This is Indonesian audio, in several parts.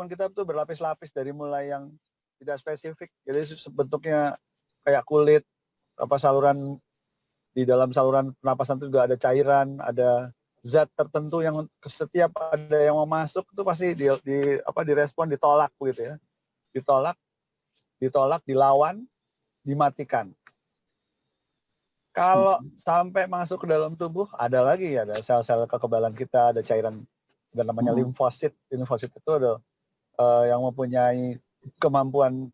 respon kita tuh berlapis-lapis dari mulai yang tidak spesifik, jadi bentuknya kayak kulit, saluran di dalam saluran pernapasan itu juga ada cairan, ada zat tertentu yang setiap ada yang mau masuk itu pasti direspon, ditolak begitu ya, ditolak, dilawan, dimatikan. Kalau sampai masuk ke dalam tubuh, ada sel-sel kekebalan kita, ada cairan dan namanya limfosit. Limfosit itu ada yang mempunyai kemampuan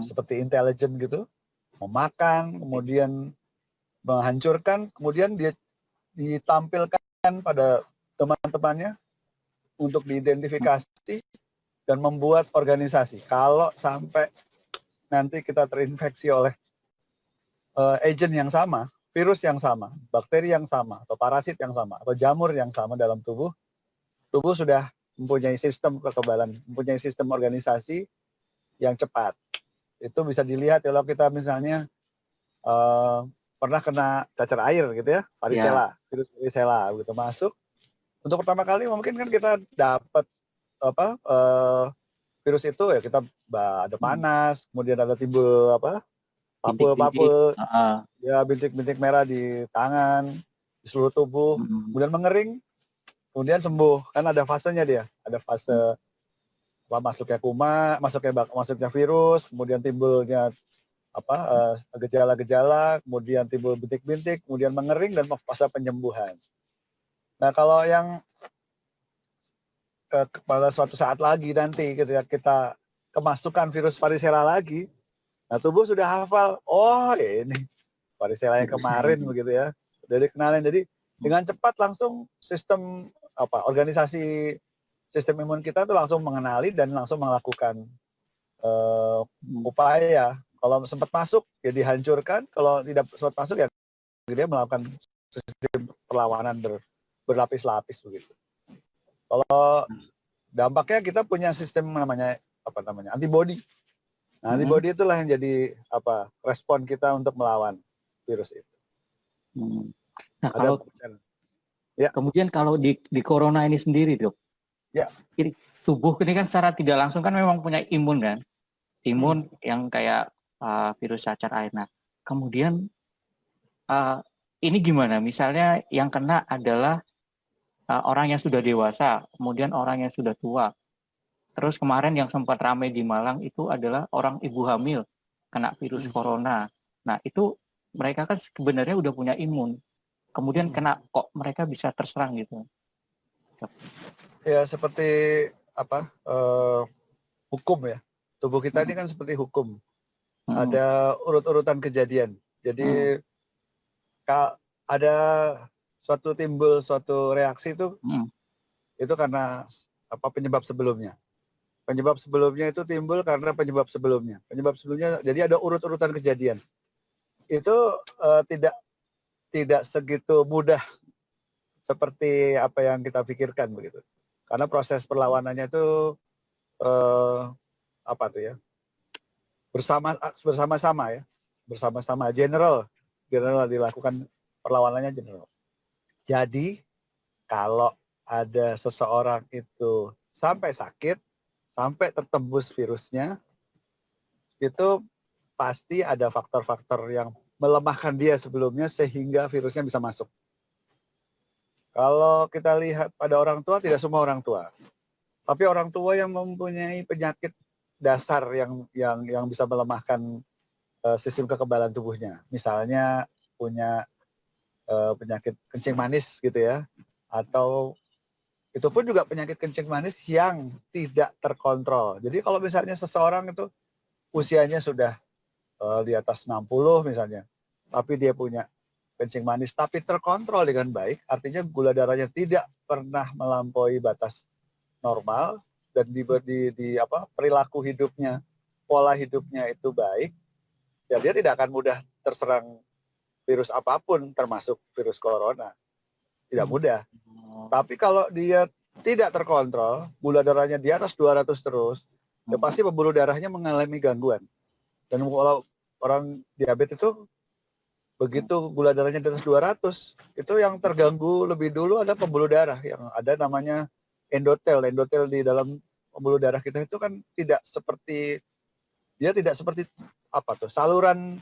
seperti intelijen gitu, memakan, kemudian menghancurkan, kemudian dia ditampilkan pada teman-temannya untuk diidentifikasi dan membuat organisasi. Kalau sampai nanti kita terinfeksi oleh agent yang sama, virus yang sama, bakteri yang sama, atau parasit yang sama, atau jamur yang sama dalam tubuh sudah mempunyai sistem kekebalan, mempunyai sistem organisasi yang cepat. Itu bisa dilihat kalau kita misalnya pernah kena cacar air gitu ya, varicella, virus varicella gitu masuk. Untuk pertama kali mungkin kan kita dapat virus itu ya, kita ada panas, kemudian ada timbul papul-papul, ya bintik-bintik merah di tangan, di seluruh tubuh, kemudian mengering, kemudian sembuh. Kan ada fasenya dia, ada fase masuknya kuman, masuknya virus, kemudian timbulnya gejala-gejala, kemudian timbul bintik-bintik, kemudian mengering dan fase penyembuhan. Nah kalau yang pada suatu saat lagi nanti ketika kita kemasukan virus varicella lagi, nah tubuh sudah hafal, oh ini varicella yang kemarin begitu ya, udah dikenalin. Jadi dengan cepat langsung sistem organisasi sistem imun kita tuh langsung mengenali dan langsung melakukan upaya. Kalau sempat masuk ya dihancurkan, kalau tidak sempat masuk ya dia melakukan sistem perlawanan berlapis-lapis begitu. Kalau dampaknya kita punya sistem namanya antibody. Nah, antibody itulah yang jadi respon kita untuk melawan virus itu. Nah, kemudian kalau di corona ini sendiri, Dok. Ya. Tubuh ini kan secara tidak langsung kan memang punya imun kan. Imun yang kayak virus cacar air. Nah, kemudian ini gimana? Misalnya yang kena adalah orang yang sudah dewasa, kemudian orang yang sudah tua. Terus kemarin yang sempat ramai di Malang itu adalah orang ibu hamil kena virus corona. Nah, itu mereka kan sebenarnya udah punya imun. Kemudian kena, kok mereka bisa terserang gitu? Ya, seperti hukum ya. Tubuh kita ini kan seperti hukum. Ada urut-urutan kejadian. Jadi ada timbul suatu reaksi itu karena penyebab sebelumnya. Penyebab sebelumnya itu timbul karena penyebab sebelumnya. Penyebab sebelumnya, jadi ada urut-urutan kejadian. Itu tidak segitu mudah seperti apa yang kita pikirkan begitu. Karena proses perlawanannya itu bersama-sama ya, bersama-sama general dilakukan perlawanannya general. Jadi kalau ada seseorang itu sampai sakit, sampai tertembus virusnya, itu pasti ada faktor-faktor yang melemahkan dia sebelumnya sehingga virusnya bisa masuk. Kalau kita lihat pada orang tua, tidak semua orang tua, tapi orang tua yang mempunyai penyakit dasar yang bisa melemahkan sistem kekebalan tubuhnya. Misalnya punya penyakit kencing manis gitu ya, atau itu pun juga penyakit kencing manis yang tidak terkontrol. Jadi kalau misalnya seseorang itu usianya sudah di atas 60 misalnya, tapi dia punya kencing manis tapi terkontrol dengan baik, artinya gula darahnya tidak pernah melampaui batas normal dan perilaku hidupnya, pola hidupnya itu baik, ya dia tidak akan mudah terserang virus apapun termasuk virus corona. Tidak mudah. Tapi kalau dia tidak terkontrol, gula darahnya di atas 200 terus, ya pasti pembuluh darahnya mengalami gangguan. Dan kalau orang diabetes itu begitu gula darahnya di atas 200, itu yang terganggu lebih dulu ada pembuluh darah yang ada namanya endotel. Endotel di dalam pembuluh darah kita itu kan tidak seperti apa tuh saluran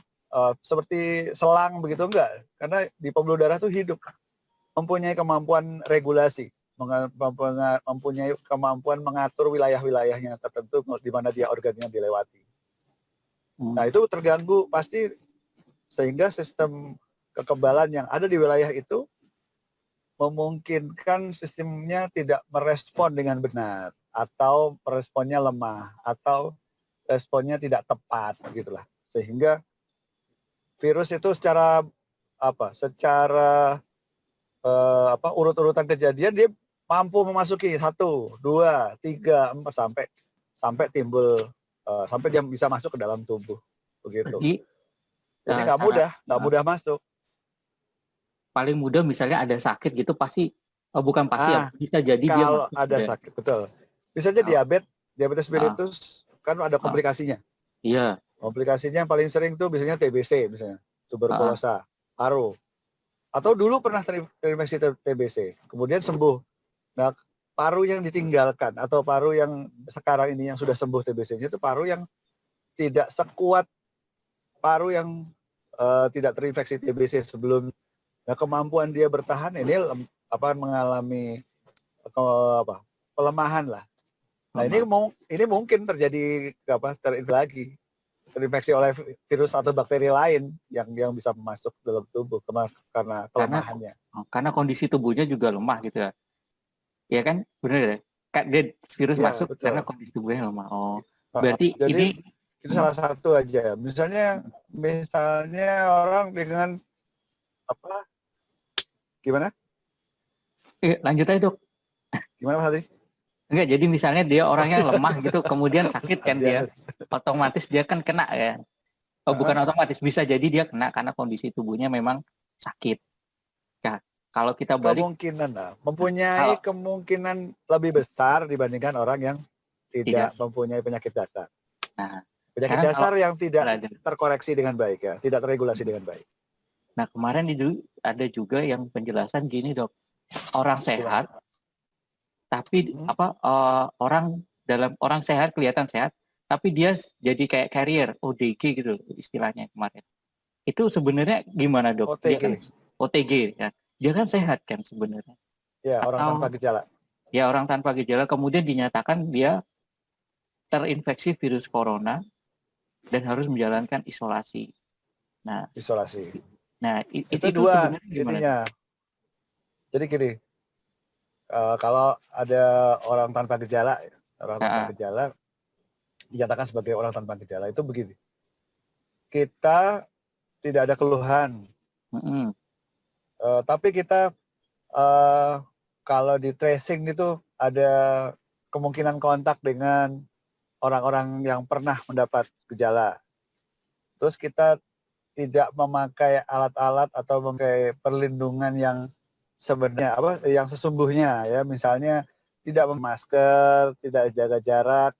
seperti selang begitu, enggak, karena di pembuluh darah itu hidup, mempunyai kemampuan regulasi, mempunyai kemampuan mengatur wilayah-wilayahnya tertentu di mana dia organnya dilewati. Nah itu terganggu pasti, sehingga sistem kekebalan yang ada di wilayah itu memungkinkan sistemnya tidak merespon dengan benar, atau responnya lemah, atau responnya tidak tepat, gitulah. Sehingga virus itu secara urut-urutan kejadian dia mampu memasuki 1, 2, 3, 4 sampai timbul sampai dia bisa masuk ke dalam tubuh, begitu. Jadi nggak mudah masuk. Paling mudah misalnya ada sakit gitu pasti, bukan pasti ya, bisa jadi dia kalau masuk ada ya. sakit, betul. Bisa aja diabetes mellitus kan ada komplikasinya. Iya. Komplikasinya yang paling sering tuh biasanya TBC, misalnya tuberkulosa, paru. Atau dulu pernah terinfeksi TBC, kemudian sembuh. Nah, paru yang ditinggalkan atau paru yang sekarang ini yang sudah sembuh TBC-nya itu paru yang tidak sekuat paru yang tidak terinfeksi TBC sebelum. Nah, kemampuan dia bertahan ini mengalami pelemahan lah. Nah, ini mungkin terjadi terinfeksi oleh virus atau bakteri lain yang bisa masuk dalam tubuh karena kelemahannya. Karena kondisi tubuhnya juga lemah gitu ya. Ya kan, benar ya? Dia virus masuk betul. Karena kondisi tubuhnya lemah. Berarti jadi, itu salah satu aja. Misalnya orang dengan gimana? Lanjut aja, Dok. Gimana Mas Hadi? Enggak, jadi misalnya dia orangnya lemah gitu, kemudian sakit kan dia, otomatis dia kan kena ya. Bukan otomatis, bisa jadi dia kena karena kondisi tubuhnya memang sakit. Nah, kalau kita balik, mempunyai kemungkinan lebih besar dibandingkan orang yang tidak mempunyai penyakit dasar. Nah, penyakit dasar yang tidak terkoreksi dengan baik ya, tidak terregulasi dengan baik. Nah, kemarin itu ada juga yang penjelasan gini, Dok. Orang sehat, tapi orang sehat kelihatan sehat, tapi dia jadi kayak carrier, ODG gitu istilahnya kemarin. Itu sebenarnya gimana, Dok? OTG. Dia kan OTG ya. Dia kan sehat kan sebenarnya. Ya, orang tanpa gejala. Ya, orang tanpa gejala, kemudian dinyatakan dia terinfeksi virus corona dan harus menjalankan isolasi. Nah, isolasi. Nah, itu dua intinya. Jadi gini, kalau ada orang tanpa gejala dinyatakan sebagai orang tanpa gejala itu begini. Kita tidak ada keluhan, tapi kita kalau di tracing itu ada kemungkinan kontak dengan orang-orang yang pernah mendapat gejala. Terus kita tidak memakai alat-alat atau memakai perlindungan yang sebenarnya yang sesungguhnya ya, misalnya tidak memasker, tidak jaga jarak,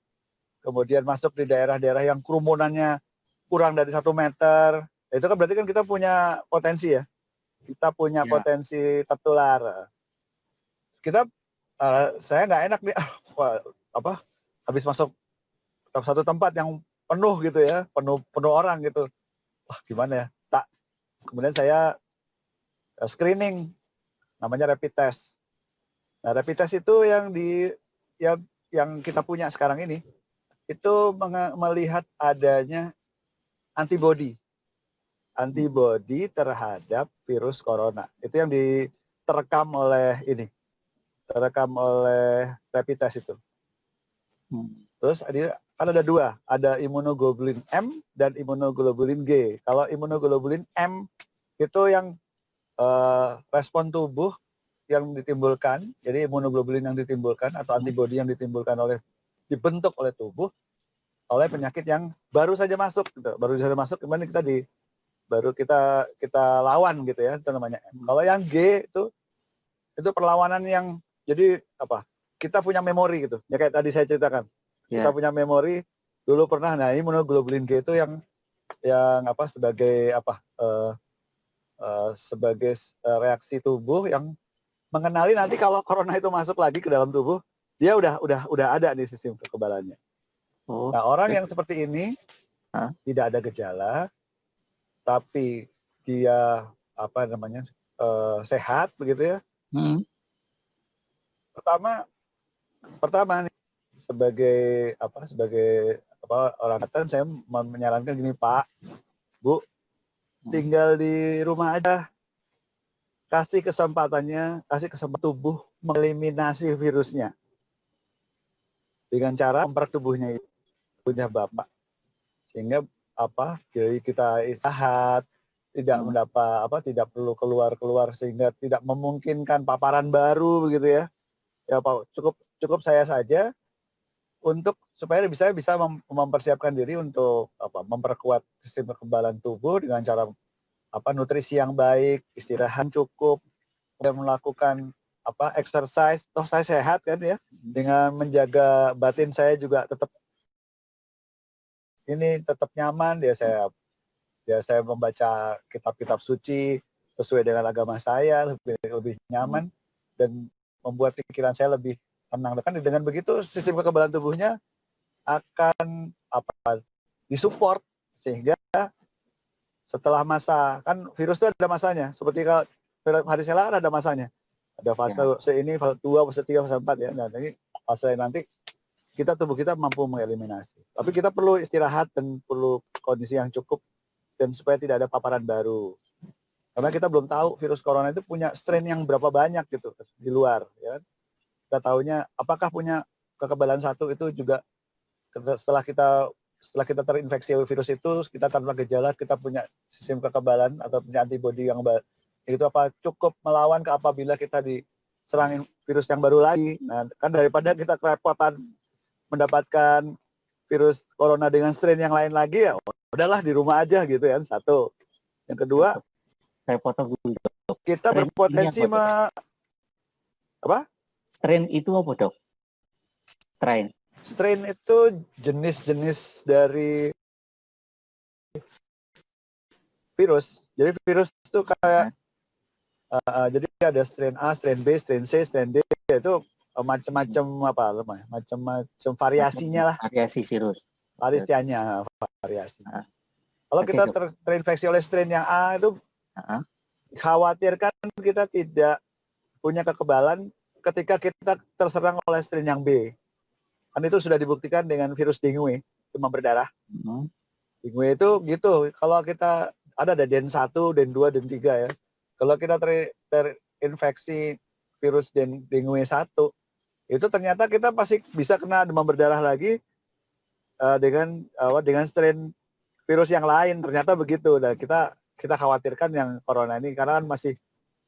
kemudian masuk di daerah-daerah yang kerumunannya kurang dari 1 meter, itu kan berarti kan kita punya potensi ya, kita punya potensi tertular. Saya nggak enak nih, habis masuk ke satu tempat yang penuh gitu ya, penuh orang gitu, wah gimana ya, kemudian saya screening, namanya rapid test. Nah, rapid test itu yang kita punya sekarang ini, itu melihat adanya antibodi terhadap virus corona. Itu yang terekam oleh rapid test itu. Terus kan ada 2, ada imunoglobulin M dan imunoglobulin G. Kalau imunoglobulin M itu yang respon tubuh yang ditimbulkan, jadi imunoglobulin yang ditimbulkan atau antibodi yang dibentuk oleh tubuh oleh penyakit yang baru saja masuk gitu. Kemudian kita lawan gitu ya, itu namanya M. Kalau yang G itu perlawanan yang jadi kita punya memori gitu. Ya kayak tadi saya ceritakan. Kita punya memori dulu pernah. Nah, imunoglobulin G itu yang sebagai reaksi tubuh yang mengenali nanti kalau corona itu masuk lagi ke dalam tubuh, dia udah ada nih sistem kekebalannya. Oh, Nah, orang yang seperti ini tidak ada gejala, tapi dia apa namanya sehat begitu ya. Pertama nih sebagai orang kesehatan, saya menyarankan gini, Pak, Bu, tinggal di rumah aja, kasih kesempatan tubuh mengeliminasi virusnya dengan cara mempererat tubuhnya itu, punya Bapak, sehingga jadi kita istirahat, tidak perlu keluar sehingga tidak memungkinkan paparan baru begitu ya. Ya Pak, cukup saya saja untuk supaya bisa mempersiapkan diri untuk memperkuat sistem kekebalan tubuh dengan cara nutrisi yang baik, istirahat cukup, dan melakukan exercise. Toh saya sehat kan ya, dengan menjaga batin saya juga tetap nyaman. Saya membaca kitab-kitab suci sesuai dengan agama saya, lebih nyaman dan membuat pikiran saya lebih tenang. Kan dengan begitu sistem kekebalan tubuhnya akan disupport, sehingga setelah masa, kan virus itu ada masanya, seperti kalau varicella kan ada masanya, ada fase ini, fase 2, fase 3, fase 4 ya. Nah, ini fase nanti tubuh kita mampu mengeliminasi. Tapi kita perlu istirahat dan perlu kondisi yang cukup, dan supaya tidak ada paparan baru. Karena kita belum tahu virus corona itu punya strain yang berapa banyak gitu di luar. Ya. Kita tahunya apakah punya kekebalan satu itu juga setelah kita terinfeksi virus itu, kita tanpa gejala, kita punya sistem kekebalan atau punya antibodi yang itu cukup melawan apabila kita diserang virus yang baru lagi. Nah, kan daripada kita kerepotan mendapatkan virus corona dengan strain yang lain lagi, ya udahlah di rumah aja gitu ya. Satu. Yang kedua, saya potong dulu, Dok. Kita strain berpotensi strain itu apa, Dok? Strain itu jenis-jenis dari virus. Jadi virus itu kayak jadi ada strain A, strain B, strain C, strain D, itu macam-macam macam-macam variasinya lah. Variasi virus. Variasinya. Kalau kita terinfeksi oleh strain yang A itu khawatirkan kita tidak punya kekebalan ketika kita terserang oleh strain yang B. Kan itu sudah dibuktikan dengan virus dengue, demam berdarah. Dengue itu gitu, kalau kita ada den 1, den 2, den 3 ya. Kalau kita terinfeksi virus dengue 1, itu ternyata kita pasti bisa kena demam berdarah lagi dengan strain virus yang lain, ternyata begitu. Dan kita khawatirkan yang corona ini karena kan masih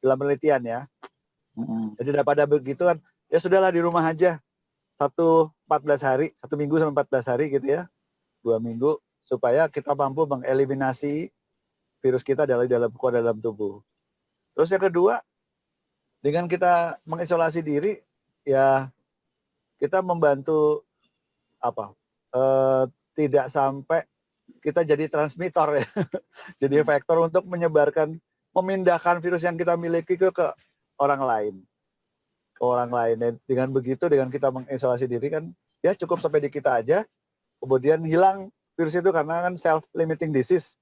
dalam penelitian ya. Jadi daripada begitu kan, ya sudahlah di rumah aja. 14 hari, 1 minggu sampai 14 hari gitu ya, 2 minggu, supaya kita mampu mengeliminasi virus kita dari dalam tubuh. Terus yang kedua, dengan kita mengisolasi diri, ya kita membantu tidak sampai kita jadi transmitter ya, jadi vektor untuk memindahkan virus yang kita miliki ke orang lain. Dengan begitu, dengan kita mengisolasi diri kan, ya cukup sampai di kita aja, kemudian hilang virus itu, karena kan self-limiting disease.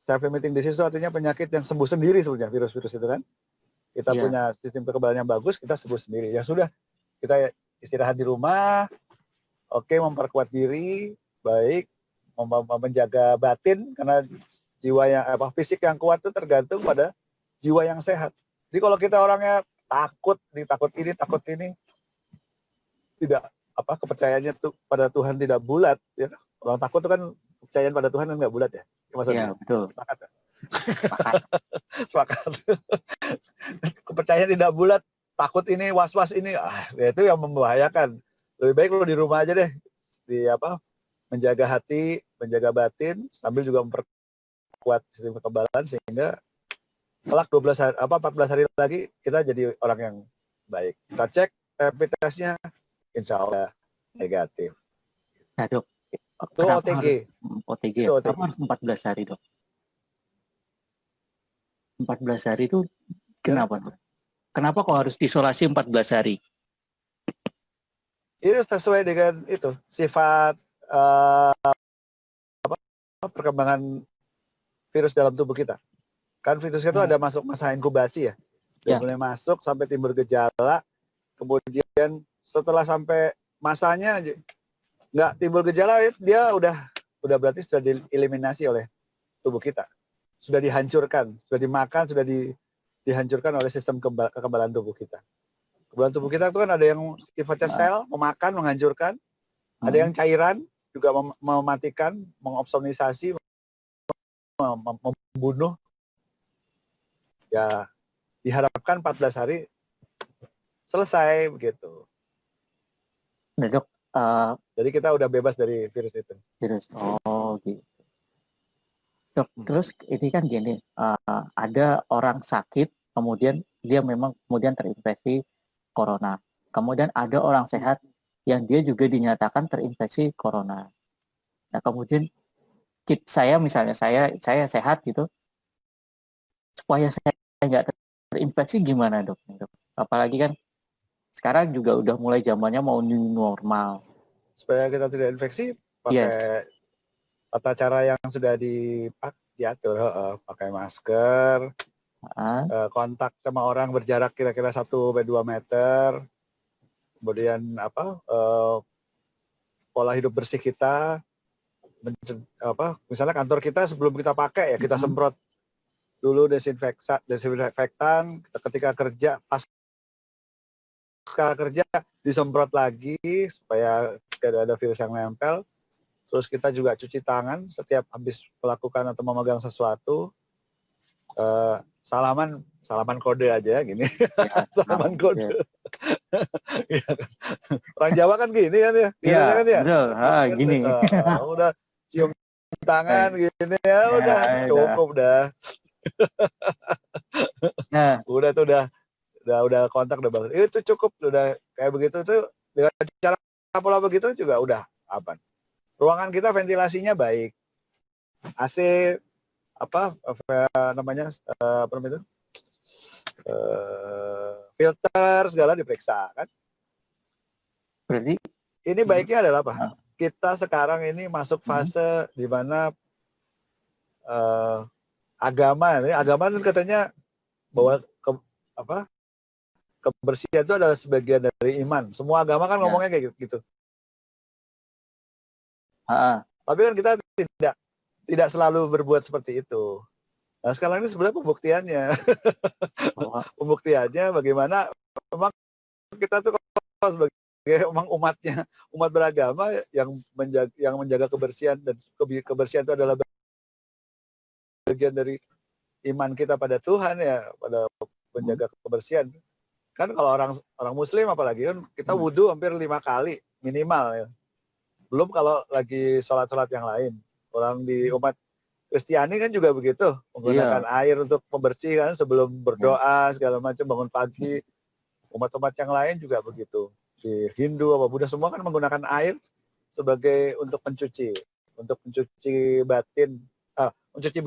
Self-limiting disease itu artinya penyakit yang sembuh sendiri sebenarnya, virus-virus itu kan. Kita punya sistem kekebalan yang bagus, kita sembuh sendiri. Ya sudah, kita istirahat di rumah, memperkuat diri, baik, menjaga batin, karena jiwa yang fisik yang kuat itu tergantung pada jiwa yang sehat. Jadi kalau kita orangnya takut ini, tidak kepercayaannya pada Tuhan tidak bulat ya. Orang takut itu kan kepercayaan pada Tuhan kan nggak bulat ya. Iya, betul. Sepakat ya? Sepakat. Kepercayaan tidak bulat, takut ini, was-was ini, ya itu yang membahayakan. Lebih baik lo di rumah aja deh, menjaga hati, menjaga batin, sambil juga memperkuat sistem kekebalan, sehingga kelak 14 hari lagi kita jadi orang yang baik. Kita cek rapid test-nya, insya Allah negatif. Nah, Dok, itu OTG. Kenapa harus 14 hari, Dok? 14 hari itu kenapa, Dok? Kenapa kok harus diisolasi 14 hari? Itu sesuai dengan itu sifat perkembangan virus dalam tubuh kita. Kan virusnya itu ada masuk masa inkubasi ya. Dia mulai masuk sampai timbul gejala, kemudian setelah sampai masanya nggak timbul gejala, dia udah berarti sudah dieliminasi oleh tubuh kita. Sudah dihancurkan, sudah dimakan, sudah dihancurkan oleh sistem kekebalan tubuh kita. Kekebalan tubuh kita itu kan ada yang sifatnya sel, memakan, menghancurkan, ada yang cairan, juga mematikan, mengobsomnisasi, membunuh. Ya, diharapkan 14 hari selesai begitu. Nah, Dok, jadi kita udah bebas dari virus itu. Oh, gitu. Dok, terus ini kan gini, ada orang sakit, kemudian dia memang kemudian terinfeksi corona. Kemudian ada orang sehat yang dia juga dinyatakan terinfeksi corona. Nah, kemudian saya misalnya saya sehat gitu, supaya saya nggak terinfeksi gimana, Dok? Apalagi kan sekarang juga udah mulai zamannya mau new normal. Supaya kita tidak infeksi, pakai tata cara yang sudah diatur, pakai masker, kontak sama orang berjarak kira-kira 1-2 meter, kemudian pola hidup bersih kita, misalnya kantor kita sebelum kita pakai ya kita semprot dulu desinfektan, ketika kerja pas kerja disemprot lagi supaya tidak ada virus yang nempel. Terus kita juga cuci tangan setiap habis melakukan atau memegang sesuatu. Salaman kode aja gini. Ya, salaman kode. Ya. Orang Jawa kan gini kan ya. Iya, kan ya. betul. Gini. Udah cium tangan gini ya, udah cukup dah. Nah, udah kontak udah bagus. Itu cukup, udah kayak begitu tuh dengan cara pola begitu juga udah aman. Ruangan kita ventilasinya baik. AC namanya filter segala diperiksa kan. Berarti ini baiknya adalah apa? Kita sekarang ini masuk fase di mana agama kan katanya bahwa kebersihan itu adalah sebagian dari iman. Semua agama kan ngomongnya kayak gitu. Tapi kan kita tidak selalu berbuat seperti itu. Nah, sekarang ini sebenarnya pembuktiannya. Pembuktiannya bagaimana memang kita tuh sebagai memang umat beragama yang menjaga kebersihan, dan kebersihan itu adalah bagian dari iman kita pada Tuhan ya, pada menjaga kebersihan. Kan kalau orang muslim apalagi kan kita wudhu hampir 5 kali minimal ya. Belum kalau lagi sholat-sholat yang lain. Orang di umat Kristiani kan juga begitu, menggunakan air untuk pembersih kan sebelum berdoa segala macam, bangun pagi. Umat-umat yang lain juga begitu. Di Hindu apa Buddha semua kan menggunakan air sebagai untuk mencuci batin, mencuci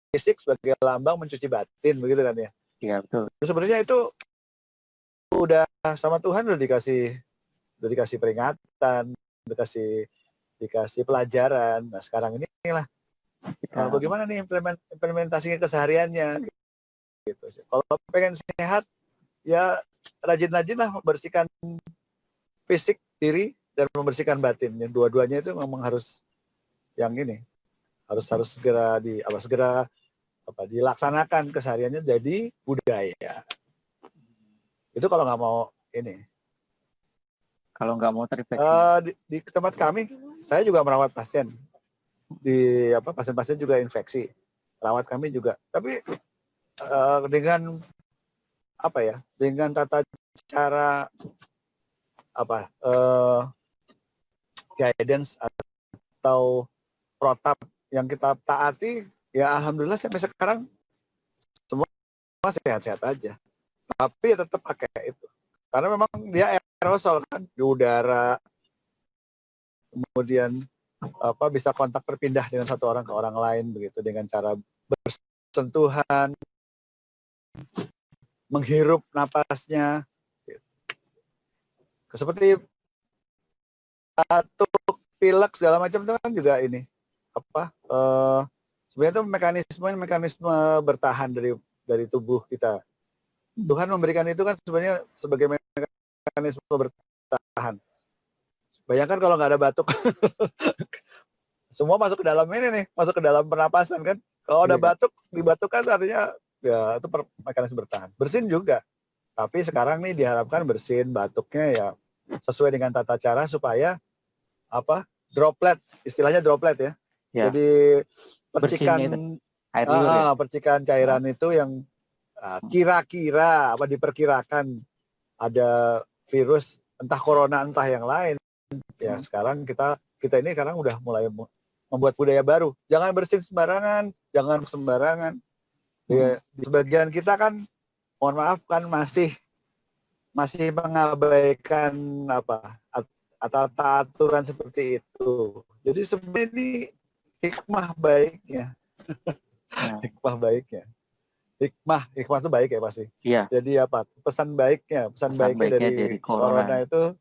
fisik sebagai lambang mencuci batin, begitu kan ya? Iya, betul. Sebenarnya itu udah sama Tuhan udah dikasih peringatan, dikasih pelajaran. Nah, sekarang inilah bagaimana nih implementasinya kesehariannya gitu. Kalau pengen sehat ya rajin-rajin lah membersihkan fisik diri dan membersihkan batin. Yang dua-duanya itu memang harus yang ini harus segera dilaksanakan kesehariannya jadi budaya. Itu kalau nggak mau ini. Kalau nggak mau terinfeksi. Di tempat kami, saya juga merawat pasien. Pasien-pasien juga infeksi. Rawat kami juga. Tapi dengan dengan tata cara guidance atau protap yang kita taati, ya alhamdulillah sampai sekarang semua sehat-sehat aja. Tapi ya tetap pakai itu. Karena memang dia aerosol kan di udara, kemudian bisa kontak berpindah dengan satu orang ke orang lain begitu dengan cara bersentuhan, menghirup napasnya. Seperti batuk, pilek segala macam itu kan juga ini apa? Sebenarnya itu mekanisme bertahan dari tubuh kita. Tuhan memberikan itu kan sebenarnya sebagai mekanisme bertahan. Bayangkan kalau nggak ada batuk, semua masuk ke dalam ini nih, masuk ke dalam pernapasan kan. Kalau ada batuk, dibatukkan artinya ya itu mekanisme bertahan. Bersin juga. Tapi sekarang nih diharapkan bersin batuknya ya sesuai dengan tata cara supaya apa? Droplet, istilahnya droplet ya. Ya. Jadi percikan air liur ya. Percikan cairan itu yang kira-kira apa diperkirakan ada virus entah corona entah yang lain. Ya sekarang kita ini sekarang udah mulai membuat budaya baru. Jangan bersin sembarangan, jangan sembarangan. Di sebagian kita kan, mohon maaf kan masih mengabaikan apa atau aturan seperti itu. Jadi sebenarnya ini hikmah baiknya. Hikmah baiknya. Hikmah itu baik ya pasti. Iya. Jadi apa? Pesan baiknya dari corona itu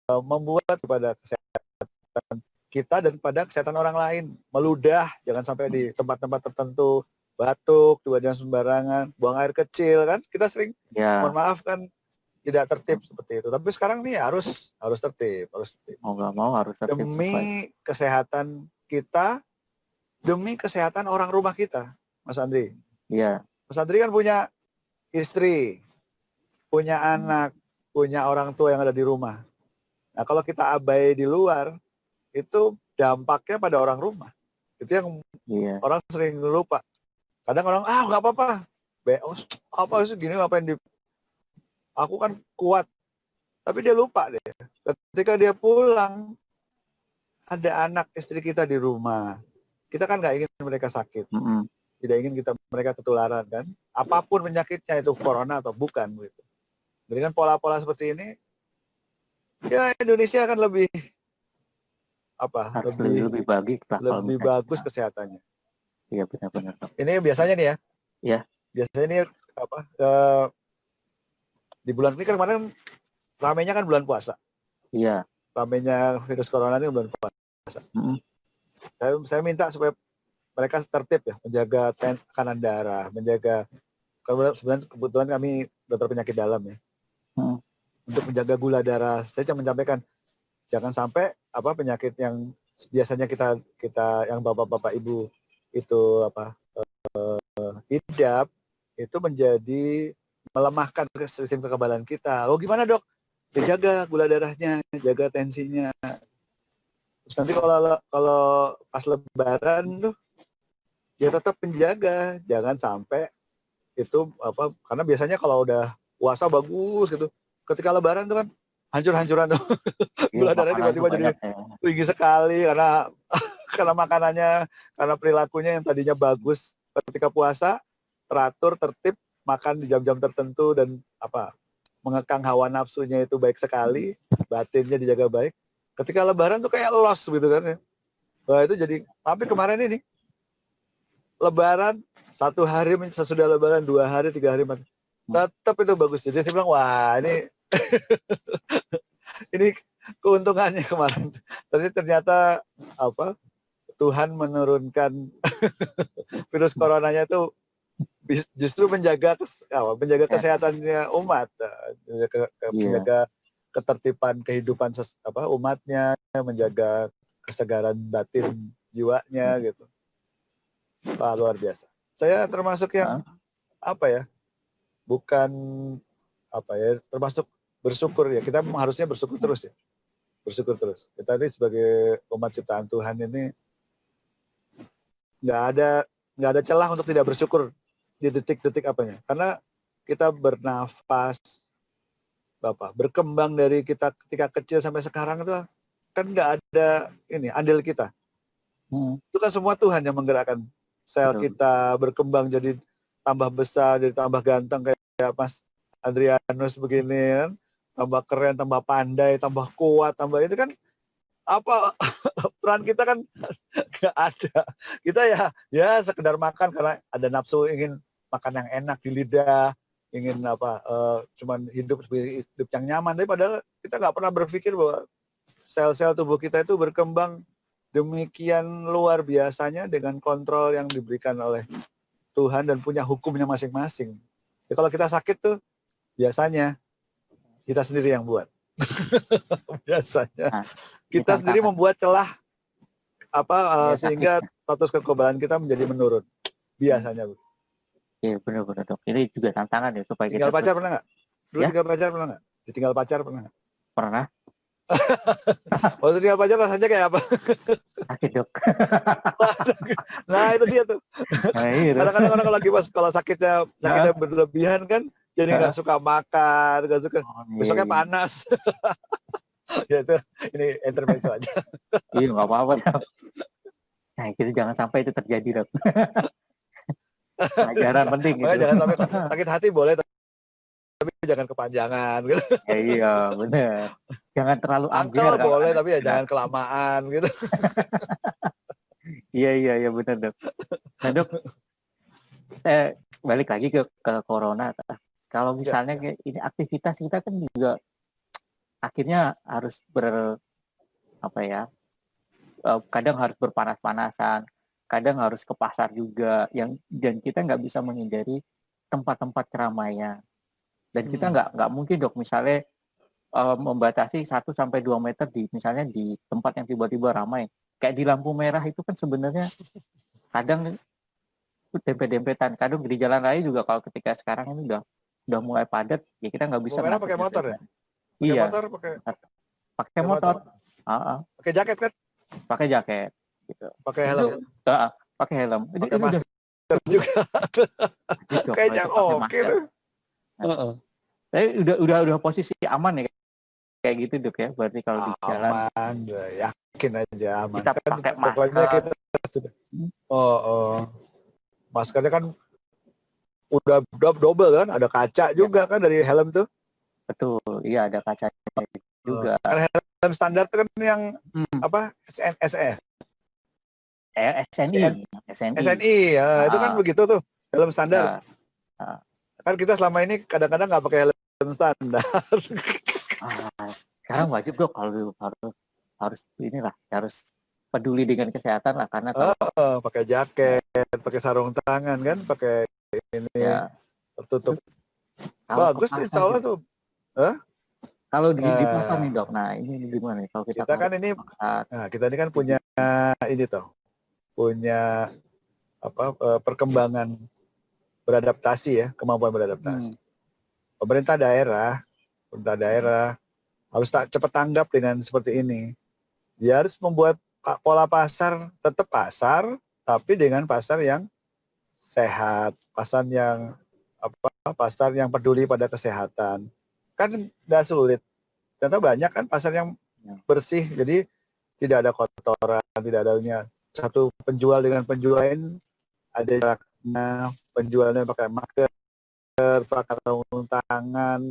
membuat kepada kesehatan kita dan pada kesehatan orang lain. Meludah, jangan sampai di tempat-tempat tertentu, batuk, jangan sembarangan, buang air kecil kan. Kita sering, mohon maaf kan, tidak tertib seperti itu. Tapi sekarang nih harus tertib, Mau nggak mau harus tertib. Demi kesehatan kita, demi kesehatan orang rumah kita, Mas Andri. Iya. Mas Andri kan punya istri, punya anak, punya orang tua yang ada di rumah. Nah, kalau kita abai di luar, itu dampaknya pada orang rumah. Itu yang orang sering lupa. Kadang orang, nggak apa-apa. Beos, apa sih gini, ngapain di... Aku kan kuat. Tapi dia lupa deh. Ketika dia pulang, ada anak istri kita di rumah. Kita kan nggak ingin mereka sakit. Tidak ingin mereka ketularan kan. Apapun penyakitnya, itu corona atau bukan. Gitu. Dengan pola-pola seperti ini, ya Indonesia akan lebih lebih bagus kesehatannya. Iya benar-benar. Ini biasanya nih ya. Iya. Biasanya ini di bulan ini kan kemarin ramenya kan bulan puasa. Iya. Ramenya virus corona ini bulan puasa. Saya minta supaya mereka tertib ya, menjaga tekanan darah, menjaga sebenarnya kebutuhan kami dokter penyakit dalam ya. Untuk menjaga gula darah. Saya cuma menyampaikan jangan sampai penyakit yang biasanya kita yang bapak-bapak ibu itu idap itu menjadi melemahkan sistem kekebalan kita. Oh gimana dok? Dijaga gula darahnya, jaga tensinya. Terus nanti kalau pas lebaran tuh ya tetap menjaga, jangan sampai itu karena biasanya kalau udah puasa bagus gitu, ketika lebaran tuh kan hancur-hancuran tuh. Gula darahnya tiba-tiba jadi tinggi sekali karena makanannya, karena perilakunya yang tadinya bagus ketika puasa, teratur, tertib, makan di jam-jam tertentu dan mengekang hawa nafsunya itu baik sekali, batinnya dijaga baik. Ketika lebaran tuh kayak los gitu kan ya. Wah itu jadi, tapi kemarin ini lebaran 1 hari sesudah lebaran, 2 hari, 3 hari tetap itu bagus. Jadi saya bilang wah ini ini keuntungannya kemarin. Tapi ternyata Tuhan menurunkan virus coronanya itu justru menjaga kesehatannya umat, menjaga ketertiban kehidupan umatnya, menjaga kesegaran batin jiwanya gitu. Luar biasa. Saya termasuk yang bukan termasuk bersyukur ya. Kita harusnya bersyukur terus ya. Bersyukur terus. Kita ini sebagai umat ciptaan Tuhan ini nggak ada celah untuk tidak bersyukur di detik-detik karena kita bernafas, berkembang dari kita ketika kecil sampai sekarang itu kan nggak ada andil kita. Itu kan semua Tuhan yang menggerakkan sel kita berkembang jadi tambah besar, jadi tambah ganteng kayak Mas Adrianus begini kan, tambah keren, tambah pandai, tambah kuat, tambah itu kan peran kita kan nggak ada. Kita ya sekedar makan karena ada nafsu ingin makan yang enak di lidah, ingin apa cuman hidup yang nyaman, tapi padahal kita nggak pernah berpikir bahwa sel-sel tubuh kita itu berkembang demikian luar biasanya dengan kontrol yang diberikan oleh Tuhan dan punya hukumnya masing-masing. Ya, kalau kita sakit tuh biasanya kita sendiri yang buat. Biasanya Nah, kita sendiri membuat celah sehingga sakit. status kekebalan kita menjadi menurun. Biasanya. Iya benar-benar dok. Ini juga tantangan ya supaya Tinggal kita pacar pernah nggak? Dulu Ya? tinggal pacar pernah nggak? Ditinggal pacar pernah nggak? Pernah Waktu tinggal pacar rasanya kayak apa? sakit dok. Nah itu dia tuh. Nah, iya, dok. Kadang-kadang orang kalau lagi kalau sakitnya berlebihan kan, jadi nggak suka makan, nggak suka. Besoknya panas. Ya itu ini intermezzo aja. Iya nggak apa-apa dok. Nah itu jangan sampai itu terjadi dok. Pelajaran penting gitu. Makanya jangan sampai sakit hati boleh, tapi jangan kepanjangan gitu. Ya, iya benar. Jangan terlalu Angkel ambiar boleh tapi ya jangan kelamaan gitu. Iya benar dok. Nah dok, balik lagi ke corona. Kalau misalnya kayak ini aktivitas kita kan juga akhirnya harus kadang harus berpanas-panasan, kadang harus ke pasar juga, dan kita nggak bisa menghindari tempat-tempat keramaian. Dan kita nggak mungkin dok misalnya membatasi 1-2 meter misalnya di tempat yang tiba-tiba ramai. Kayak di lampu merah itu kan sebenarnya kadang dempet-dempetan. Kadang di jalan raya juga kalau ketika sekarang ini udah mulai padat, ya kita nggak bisa. Merah pakai motor ya? Iya. Pakai motor. Pakai jaket kan? Pakai jaket. Gitu. Pakai helm. Pakai helm. Pakai masker juga. Kayaknya oke tuh. Tapi udah posisi aman ya kayak gitu dok ya. Berarti kalau di jalan aman, yakin aja aman. Kita kan pakai masker. Kita sudah. Maskernya kan udah double kan, ada kaca juga kan dari helm tuh. Betul, iya ada kacanya juga. Kan helm standar tuh kan yang apa? SNI. SNI ya, itu kan begitu tuh helm standar. Kan kita selama ini kadang-kadang nggak pakai helm standar. Sekarang wajib dok kalau harus peduli dengan kesehatan lah, karena kalau pakai jaket, pakai sarung tangan kan, pakai ini tertutup. Bagus nih, insya Allah tuh. Kalau di pasar nih dok, nah ini gimana nih kalau kita kan ini, kita ini kan punya ini tuh, punya perkembangan beradaptasi ya, kemampuan beradaptasi. Pemerintah daerah harus cepat tanggap dengan seperti ini. Dia harus membuat pola pasar tetap pasar, tapi dengan pasar yang sehat, pasar yang peduli pada kesehatan. Kan nggak sulit. Ternyata banyak kan pasar yang bersih, jadi tidak ada kotoran, tidak adanya satu penjual dengan penjual lain ada jaraknya, penjualnya pakai masker, pakai sarung tangan.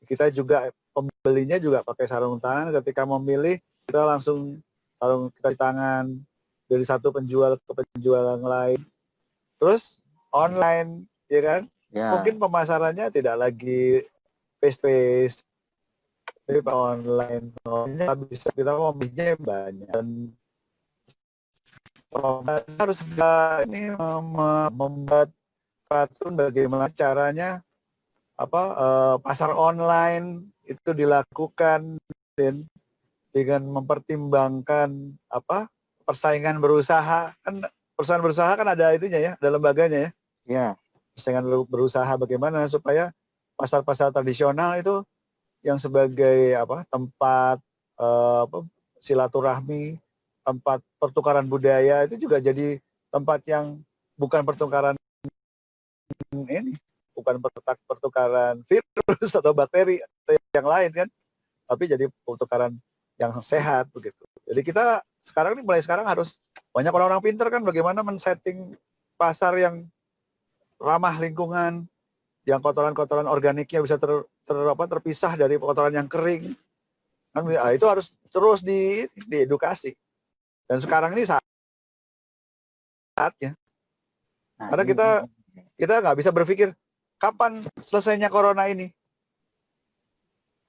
Kita juga pembelinya juga pakai sarung tangan. Ketika memilih kita langsung sarung kita di tangan dari satu penjual ke penjual yang lain. Terus online, ya kan? Ya. Mungkin pemasarannya tidak lagi face-to-face, tapi online bisa kita memilihnya banyak. Dan harus ini membuat peraturan bagaimana caranya pasar online itu dilakukan dengan mempertimbangkan persaingan berusaha. Kan persaingan berusaha kan ada itunya ya, ada lembaganya ya. Ya. Persaingan berusaha bagaimana supaya pasar-pasar tradisional itu yang sebagai tempat silaturahmi, tempat pertukaran budaya itu juga jadi tempat yang bukan pertukaran ini, bukan pertukaran virus atau bakteri atau yang lain kan, tapi jadi pertukaran yang sehat begitu. Jadi kita mulai sekarang harus banyak orang-orang pintar kan bagaimana men-setting pasar yang ramah lingkungan, yang kotoran-kotoran organiknya bisa terpisah dari kotoran yang kering. Kan itu harus terus diedukasi. Dan sekarang ini saatnya. Karena kita nggak bisa berpikir Kapan selesainya corona ini?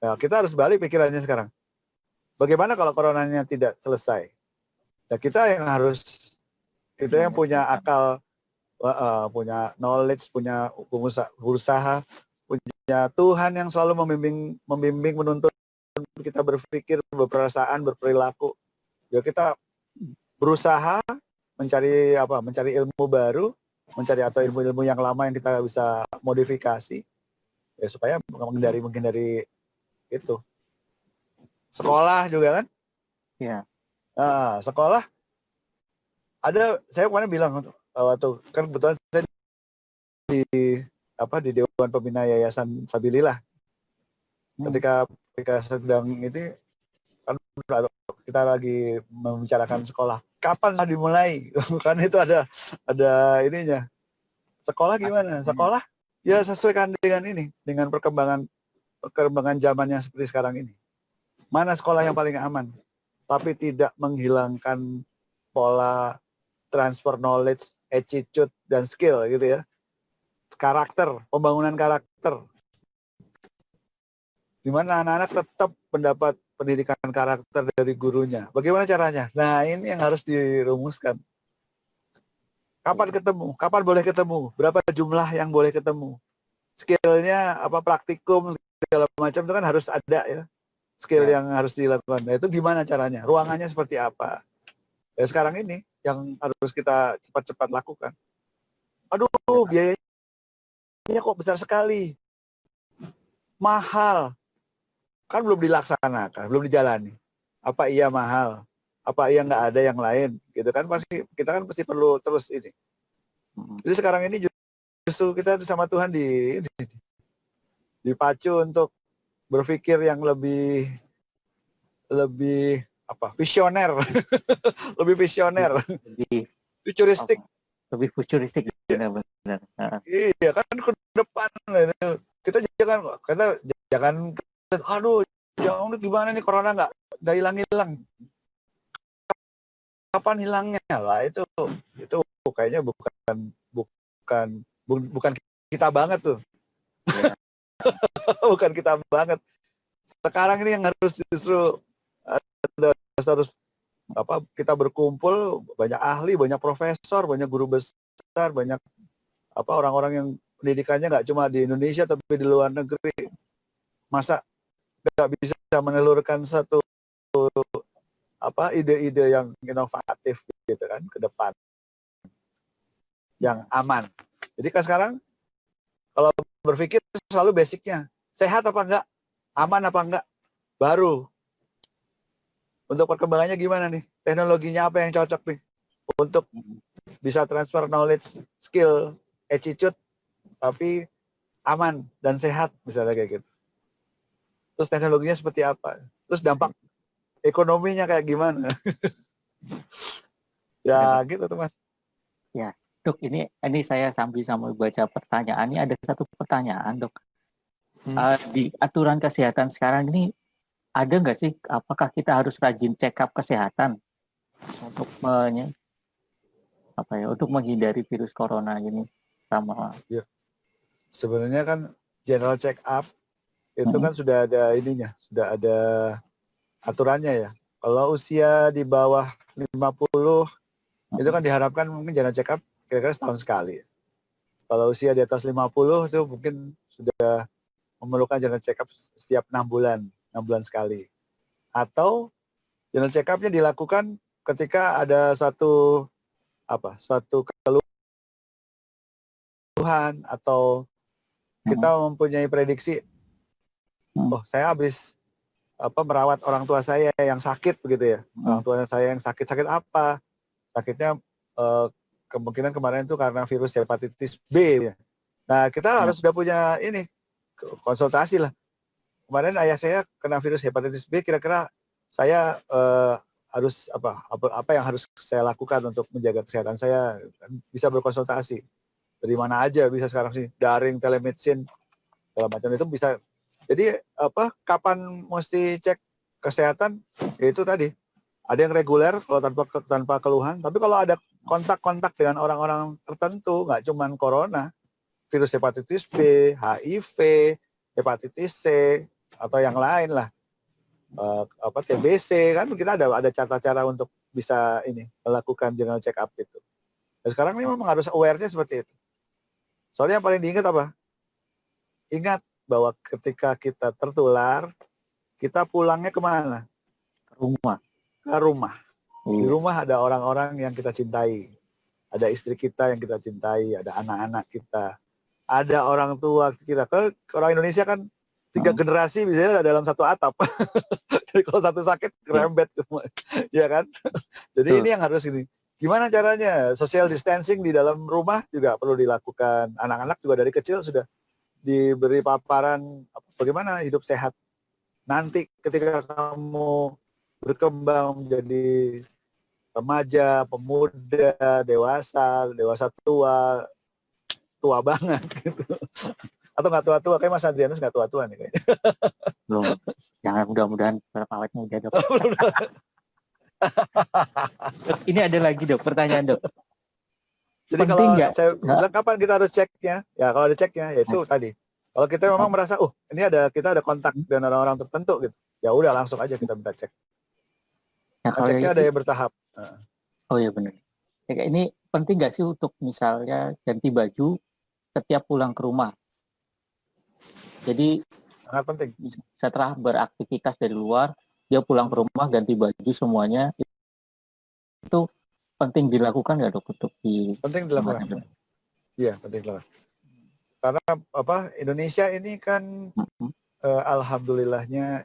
Nah, kita harus balik pikirannya sekarang. Bagaimana kalau coronanya tidak selesai? Nah, kita yang punya akal, punya knowledge, punya berusaha, punya Tuhan yang selalu membimbing, menuntun kita berpikir, berperasaan, berperilaku. Ya kita berusaha mencari ilmu baru, atau ilmu-ilmu yang lama yang kita bisa modifikasi, ya supaya menghindari itu. Sekolah juga kan? Ya. Nah, sekolah saya kemarin bilang waktu kan kebetulan saya di Dewan Pembina Yayasan Sabilillah. Ketika sedang ini kan kita lagi membicarakan sekolah. Kapan dimulai? Karena itu ada ininya. Sekolah gimana? Sekolah ya sesuaikan dengan perkembangan zaman yang seperti sekarang ini. Mana sekolah yang paling aman, tapi tidak menghilangkan pola transfer knowledge, attitude, dan skill gitu ya. Karakter, pembangunan karakter. Di mana anak-anak tetap mendapat pendidikan karakter dari gurunya. Bagaimana caranya? Nah, ini yang harus dirumuskan. Kapan ketemu? Kapan boleh ketemu? Berapa jumlah yang boleh ketemu? Skillnya, praktikum, segala macam itu kan harus ada ya. Skill yang harus dilakukan. Nah, itu gimana caranya? Ruangannya seperti apa? Ya sekarang ini yang harus kita cepat-cepat lakukan. Aduh, biayanya kok besar sekali. Mahal. Kan belum dilaksanakan, belum dijalani. Apa iya mahal? Apa iya nggak ada yang lain? Gitu kan kita kan pasti perlu terus ini. Jadi sekarang ini justru kita sama Tuhan dipacu untuk berpikir yang lebih visioner, lebih visioner, futuristik, lebih futuristik, benar. Iya kan ke depan, kita jangan, aduh, jangan gimana nih corona nggak hilang-hilang, kapan hilangnya lah itu kayaknya bukan kita banget tuh. Bukan kita banget. Sekarang ini yang harus justru harus kita berkumpul, banyak ahli, banyak profesor, banyak guru besar, banyak orang-orang yang pendidikannya nggak cuma di Indonesia tapi di luar negeri. Masa nggak bisa menelurkan satu ide-ide yang inovatif gitu kan ke depan, yang aman. Jadi kan sekarang kalau berpikir selalu basicnya, sehat apa enggak, aman apa enggak, baru untuk perkembangannya gimana nih, teknologinya apa yang cocok nih untuk bisa transfer knowledge, skill, attitude, tapi aman dan sehat misalnya kayak gitu. Terus teknologinya seperti apa, terus dampak ekonominya kayak gimana. Ya gitu tuh Mas. Ya Dok, ini saya sambil baca pertanyaan, ini ada satu pertanyaan Dok. Di aturan kesehatan sekarang ini ada nggak sih, apakah kita harus rajin check up kesehatan untuk untuk menghindari virus corona ini sama? Ya. Sebenarnya kan general check up itu kan sudah ada sudah ada aturannya ya. Kalau usia di bawah 50 itu kan diharapkan mungkin general check up kira-kira setahun sekali. Kalau usia di atas 50 itu mungkin sudah memerlukan general check up setiap 6 bulan sekali. Atau general check up-nya dilakukan ketika ada suatu keluhan atau kita mempunyai prediksi, saya habis merawat orang tua saya yang sakit begitu ya. Orang tua saya yang sakit apa? Sakitnya kemungkinan kemarin itu karena virus hepatitis B ya. Nah, kita harus sudah punya konsultasi lah. Kemarin ayah saya kena virus hepatitis B, kira-kira saya harus apa yang harus saya lakukan untuk menjaga kesehatan saya. Bisa berkonsultasi. Dari mana aja bisa sekarang sih, daring, telemedicine, segala macam itu bisa. Jadi kapan mesti cek kesehatan? Ya itu tadi. Ada yang reguler kalau tanpa keluhan, tapi kalau ada kontak-kontak dengan orang-orang tertentu, nggak cuma corona, virus hepatitis B, HIV, hepatitis C, atau yang lain lah, TBC, kan kita ada cara-cara untuk bisa melakukan general check up itu. Dan sekarang ini memang harus aware-nya seperti itu. Soalnya yang paling diingat apa? Ingat bahwa ketika kita tertular, kita pulangnya kemana? Rumah. Ke rumah. Di Iya. rumah ada orang-orang yang kita cintai. Ada istri kita yang kita cintai, ada anak-anak kita, ada orang tua kita. Kalau orang Indonesia kan 3 generasi misalnya dalam satu atap. Jadi kalau satu sakit kerembet semua. Ya kan? Jadi ini yang harus ini. Gimana caranya? Social distancing di dalam rumah juga perlu dilakukan. Anak-anak juga dari kecil sudah diberi paparan bagaimana hidup sehat. Nanti ketika kamu berkembang menjadi remaja, pemuda, dewasa tua, tua banget gitu. Atau nggak tua-tua, kayak Mas Adrianus nggak tua-tua nih kayaknya. Belum. Jangan mudah-mudahan awetnya udah, Dok. Ini ada lagi, Dok, pertanyaan, Dok. Jadi penting kalau nggak? saya bilang kapan kita harus ceknya? Ya kalau ada ceknya, yaitu tadi. Kalau kita memang merasa, ini kita ada kontak dengan orang-orang tertentu gitu, ya udah langsung aja kita minta cek. Nah, kalau ceknya ada yang bertahap. Oh ya benar. Ya, ini penting nggak sih untuk misalnya ganti baju setiap pulang ke rumah? Jadi Sangat penting. setelah beraktivitas dari luar, dia pulang ke rumah ganti baju semuanya, itu penting dilakukan nggak, Dok? Untuk penting dilakukan. Iya, penting dilakukan. Karena Indonesia ini kan alhamdulillahnya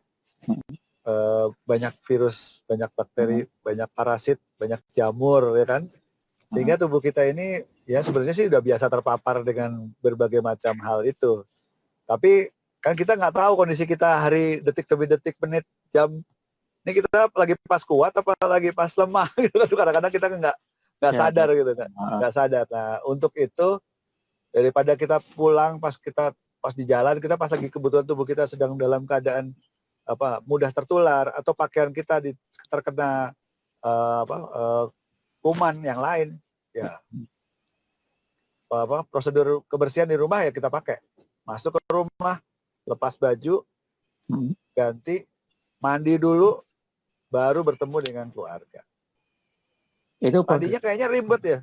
banyak virus, banyak bakteri, banyak parasit, banyak jamur, ya kan? Sehingga tubuh kita ini ya sebenarnya sih udah biasa terpapar dengan berbagai macam hal itu. Tapi kan kita nggak tahu kondisi kita hari, detik demi detik, menit, jam. Ini kita lagi pas kuat apa lagi pas lemah gitu. Kadang-kadang kita nggak sadar gitu kan. Nggak sadar. Nah, untuk itu daripada kita pulang pas di jalan, kita pas lagi kebutuhan tubuh kita sedang dalam keadaan mudah tertular, atau pakaian kita terkena kuman yang lain, ya prosedur kebersihan di rumah ya kita pakai. Masuk ke rumah, lepas baju, ganti, mandi dulu, baru bertemu dengan keluarga. Itu tadinya kayaknya ribet ya,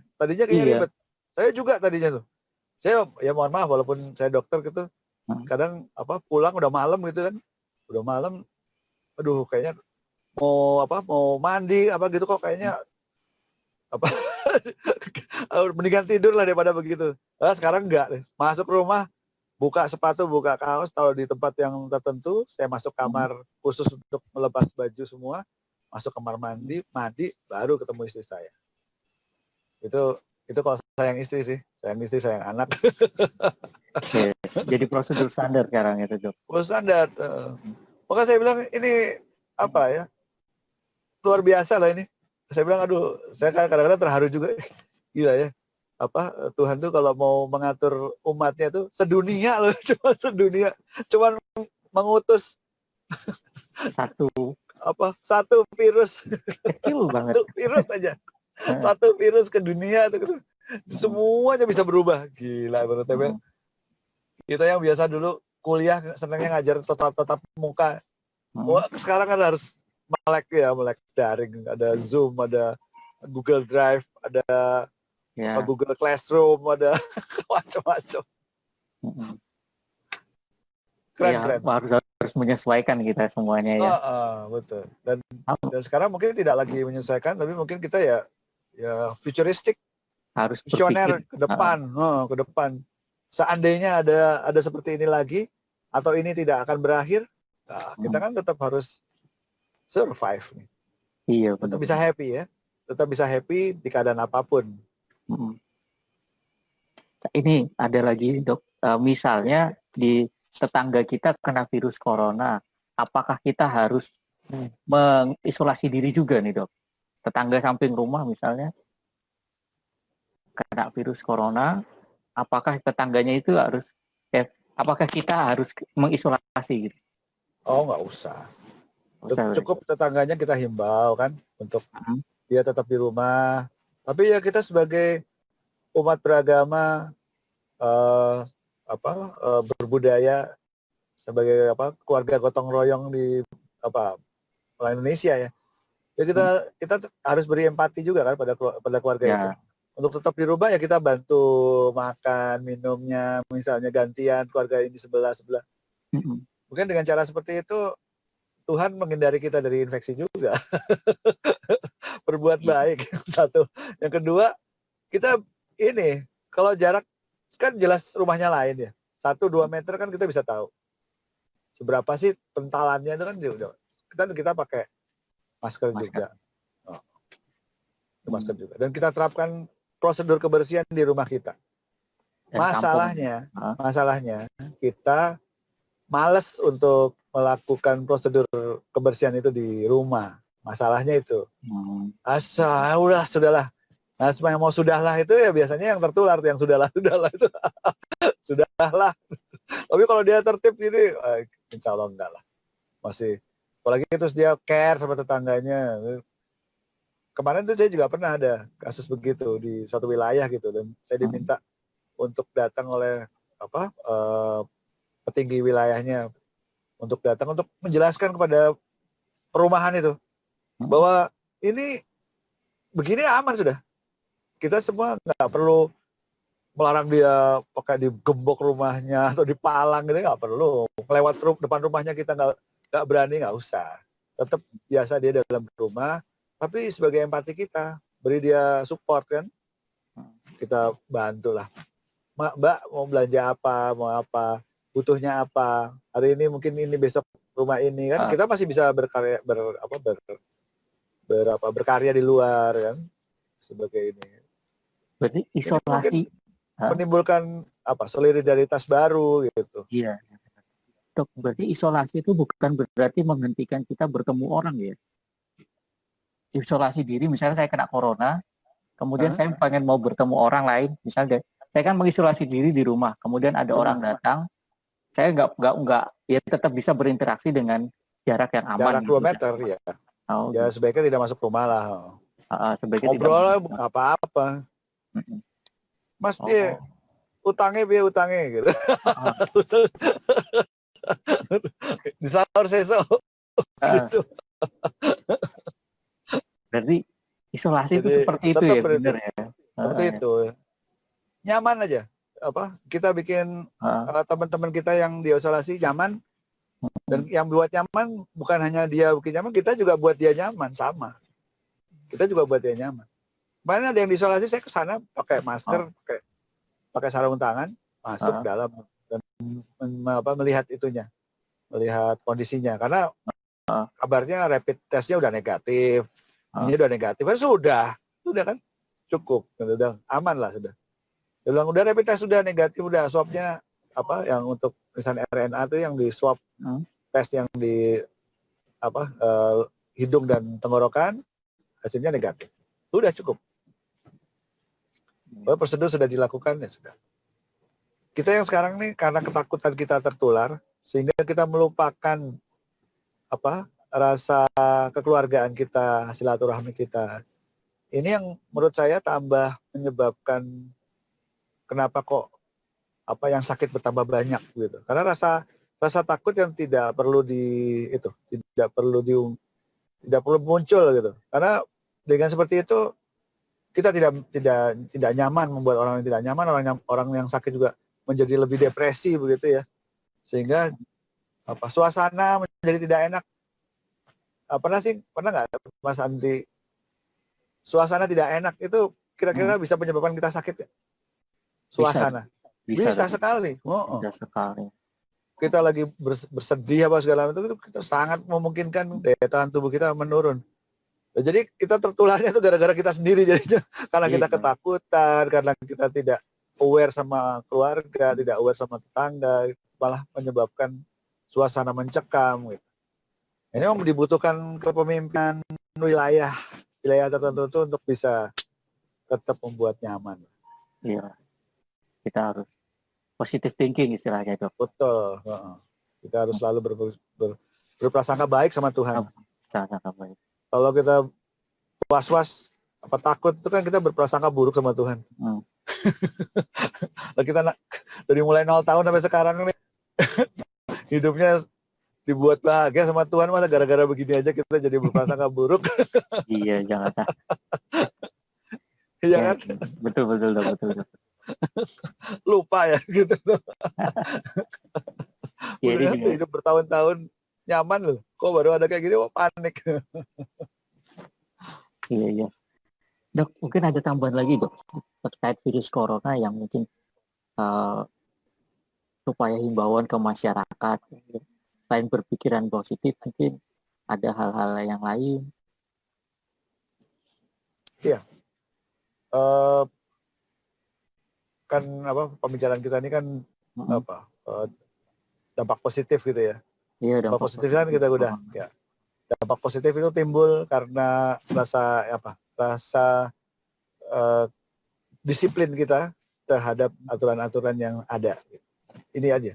ribet. Saya juga tadinya tuh. Saya ya mohon maaf walaupun saya dokter gitu, kadang pulang udah malam gitu kan, udah malam, aduh kayaknya mau mandi gitu kok kayaknya mendingan tidur lah daripada begitu. Sekarang enggak, masuk rumah, buka sepatu, buka kaos, taruh di tempat yang tertentu, saya masuk kamar khusus untuk melepas baju semua, masuk kamar mandi, baru ketemu istri saya. Itu kalau sayang istri sih, sayang anak. Oke. Jadi prosedur standar sekarang itu, Dok. Prosedur standar. Maka saya bilang ini luar biasa lah ini. Saya bilang aduh, saya kadang-kadang terharu juga. Gila ya. Tuhan tuh kalau mau mengatur umatnya tuh sedunia loh, cuma mengutus satu virus kecil banget, satu virus ke dunia tuh, semuanya bisa berubah. Gila menurut kita yang biasa dulu kuliah senangnya ngajar tetap muka, sekarang kan harus melek daring, ada Zoom, ada Google Drive, ada Google Classroom, ada macam-macam. Keren. Harus menyesuaikan kita semuanya ya. Betul. Dan sekarang mungkin tidak lagi menyesuaikan, tapi mungkin kita ya futuristik, harus visioner ke depan. Seandainya ada seperti ini lagi, atau ini tidak akan berakhir, kita kan tetap harus survive nih. Iya, tetap bisa happy ya. Tetap bisa happy di keadaan apapun. Ini ada lagi, Dok. Misalnya di tetangga kita kena virus corona, apakah kita harus mengisolasi diri juga nih, Dok? Tetangga samping rumah misalnya kena virus corona, apakah tetangganya itu apakah kita harus mengisolasi gitu? Oh, nggak usah. Cukup tetangganya kita himbau kan untuk dia tetap di rumah. Tapi ya kita sebagai umat beragama eh, berbudaya sebagai keluarga gotong royong di orang Indonesia ya. Jadi kita harus beri empati juga kan pada keluarga Ya. itu. Untuk tetap di rumah ya kita bantu makan, minumnya, misalnya gantian keluarga ini sebelah. Mungkin dengan cara seperti itu Tuhan menghindari kita dari infeksi juga. Berbuat baik, satu. Yang kedua, kita ini, kalau jarak, kan jelas rumahnya lain ya. 1-2 meter kan kita bisa tahu. Seberapa sih pentalannya itu kan kita pakai masker juga. Oh, masker juga. Dan kita terapkan prosedur kebersihan di rumah kita. Masalahnya kita malas untuk melakukan prosedur kebersihan itu di rumah. Masalahnya itu. Sudahlah. Nah, semua yang mau sudahlah itu ya biasanya yang tertular, yang sudahlah itu. Sudahlah. Tapi kalau dia tertib ini, insya Allah enggak lah. Masih. Apalagi terus dia care sama tetangganya. Kemarin tuh saya juga pernah ada kasus begitu di suatu wilayah gitu. Dan saya diminta untuk datang oleh petinggi wilayahnya untuk datang untuk menjelaskan kepada perumahan itu bahwa ini begini aman sudah. Kita semua nggak perlu melarang dia pakai digembok rumahnya atau dipalang gitu, nggak perlu. Lewat depan rumahnya kita nggak berani, nggak usah. Tetap biasa dia dalam rumah, tapi sebagai empati kita beri dia support kan, kita bantulah. Mbak mau belanja apa, mau apa, butuhnya apa, hari ini mungkin ini, besok rumah ini kan, kita masih bisa berkarya di luar kan, sebagai ini. Berarti isolasi menimbulkan solidaritas baru gitu. Iya. Dok, berarti isolasi itu bukan berarti menghentikan kita bertemu orang ya. Isolasi diri, misalnya saya kena corona, kemudian saya pengen mau bertemu orang lain, misalnya saya kan mengisolasi diri di rumah, kemudian ada orang datang, saya nggak ya tetap bisa berinteraksi dengan jarak yang aman. Jarak 2 meter ya. Ya sebaiknya tidak masuk rumah lah. Ngobrol nggak apa-apa. Mas dia utangnya gitu. Disaur sesok. Gitu. Berarti isolasi itu seperti itu ya, benar ya. Seperti itu. Nyaman aja. Kita bikin teman-teman kita yang diisolasi nyaman, dan yang buat nyaman bukan hanya dia bikin nyaman, kita juga buat dia nyaman, sama. Kita juga buat dia nyaman. Kemarin ada yang diisolasi, saya ke sana pakai masker, pakai sarung tangan, masuk dalam dan melihat itunya, melihat kondisinya, karena kabarnya rapid testnya udah negatif, ini udah negatif, sudah kan cukup, udah aman lah sudah. Saya bilang udah rapid test sudah negatif, udah swabnya yang untuk misalnya RNA itu yang di swab tes yang di hidung dan tenggorokan, hasilnya negatif, sudah cukup. Prosedur sudah dilakukan ya sudah. Kita yang sekarang nih karena ketakutan kita tertular, sehingga kita melupakan rasa kekeluargaan kita, silaturahmi kita. Ini yang menurut saya tambah menyebabkan kenapa kok yang sakit bertambah banyak gitu. Karena rasa takut yang tidak perlu tidak perlu muncul gitu. Karena dengan seperti itu kita tidak nyaman, membuat orang yang tidak nyaman, orang yang sakit juga menjadi lebih depresi begitu ya, sehingga suasana menjadi tidak enak. Pernah nggak Mas Andri, suasana tidak enak itu kira-kira bisa menyebabkan kita sakit ya? Suasana bisa sekali. Bisa sekali. Kita lagi bersedih segala macam, itu kita sangat memungkinkan daya tahan tubuh kita menurun. Jadi kita tertularnya itu gara-gara kita sendiri jadinya, karena kita ketakutan, karena kita tidak aware sama keluarga, tidak aware sama tetangga, malah menyebabkan suasana mencekam gitu. Ini memang dibutuhkan kepemimpinan wilayah tertentu itu untuk bisa tetap membuat nyaman. Iya, kita harus positive thinking istilahnya, Dok. Betul. Kita harus selalu berprasangka baik sama Tuhan. Prasangka baik. Kalau kita was-was, takut itu kan kita berprasangka buruk sama Tuhan. Lah kita dari mulai 0 tahun sampai sekarang nih hidupnya dibuat bahagia sama Tuhan, masa gara-gara begini aja kita jadi berprasangka buruk. Iya, jangan tak. Iya Ya, kan? betul, betul, betul, betul, betul. Lupa ya gitu. Ya, ini Udah juga. hidup bertahun-tahun nyaman loh. Kok baru ada kayak gini, wah panik. Iya, iya. Dok, mungkin ada tambahan lagi dok terkait virus corona yang mungkin eh, supaya himbauan ke masyarakat selain berpikiran positif mungkin ada hal-hal yang lain. Iya. Kan apa pembicaraan kita ini kan apa dampak positif gitu ya. Iya, Dampak dampak positif kan positif. kita udah ya. Dampak positif itu timbul karena rasa eh, disiplin kita terhadap aturan-aturan yang ada. Ini aja.